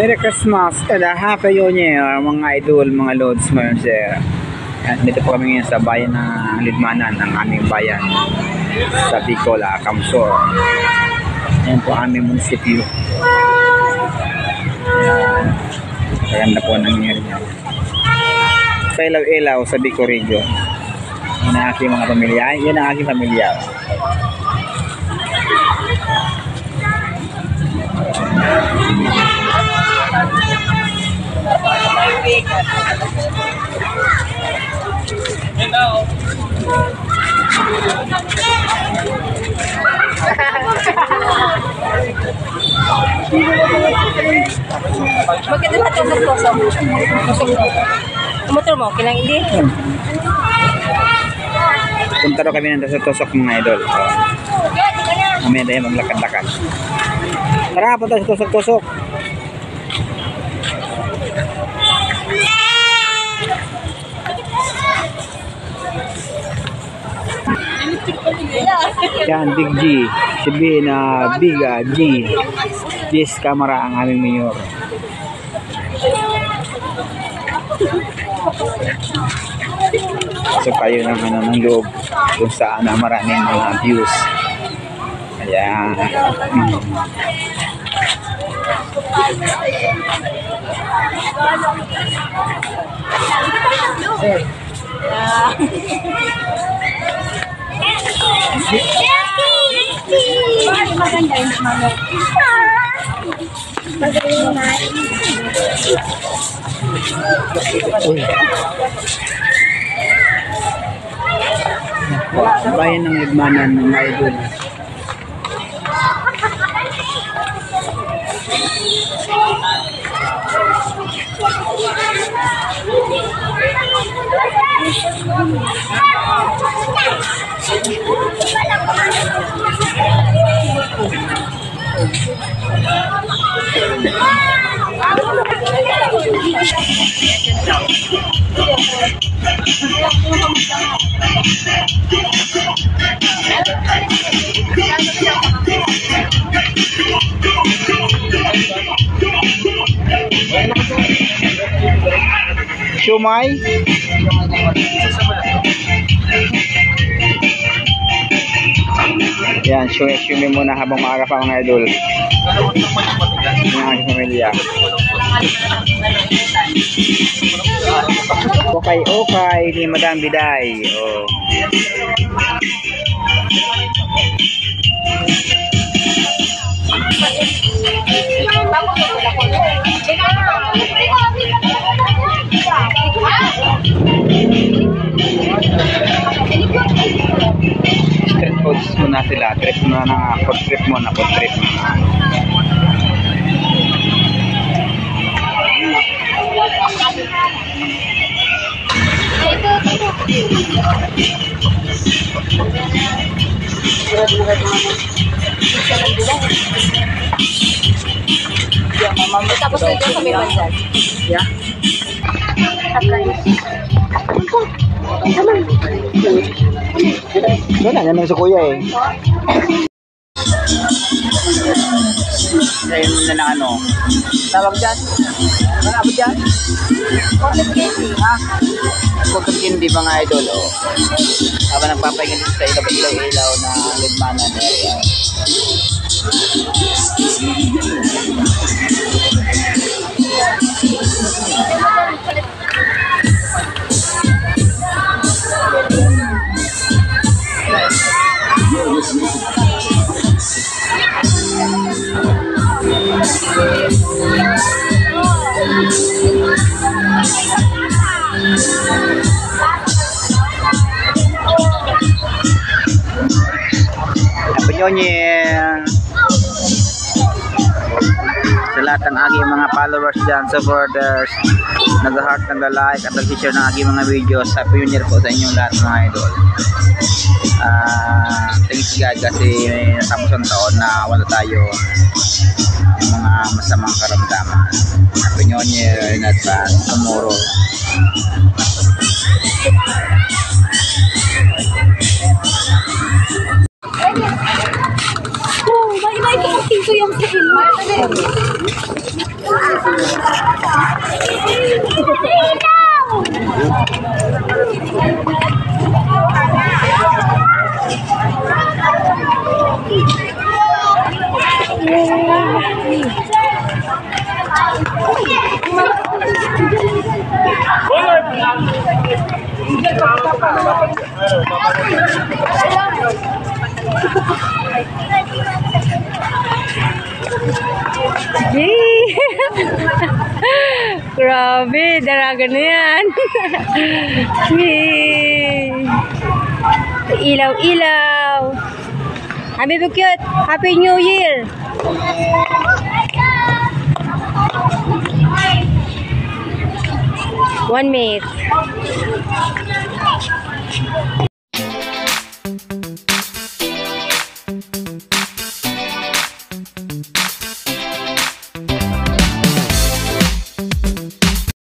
Merry Christmas and a Happy New Year mga idol, mga lods, mga sir. At dito po kami ngayon sa bayan ng Lidmanan, ang aming bayan sa Bicol, Camsor. Ayan po aming munisipyo. Ayan. Maganda po nangyari niya. Sa ilaw-ilaw sa Bicol region. Yan ang aking mga pamilya. Yan ang aking pamilya. Maganda ba ito sa tusok? Motor mo, kilang hindi? Punta rin kami nandun sa tusok mga idol. Mamaya tayo maglakad-lakad. Tara, punta sa tusok-tusok. Yan, Big G. Sabihin na Biga G. Yes, camera ang aming mayor. So kayo ng loob kung saan na maraming mga views. Ayan. Maganda yung mga Bayan ng Lidmanan mga idol. Shumai. Yan, shumai muna habang maaga pa mga idol. Yung aking pamilya. Okay, ni Madam Biday. Oh. Street foods muna sila. Trip muna na. Food trip muna. Food trip muna. tapos dito sa may bandan. Yeah. Wala, yan ang sa kuya eh. Ayun na lang ano. Tawag dyan? Ano ba dyan? Cotton candy. Ha? Cotton candy mga idol. Oh. Habang nagpapahinga dito sa ilaw na Lidmanan area. Happy New Year sa lahat ng aking mga followers dyan, supporters, nag-heart, nag-like at nag-share ng aking mga videos. Happy New Year po sa inyong lahat mga idol. Thanks God kasi natapos ang taon na wala tayo ng mga masamang karamdaman. Happy New Year in advance tomorrow. Bye-bye ko yung sa Yee! Grabe, daraga na yan. Yee! Ilaw-ilaw. Happy cute. Happy New Year. One minute.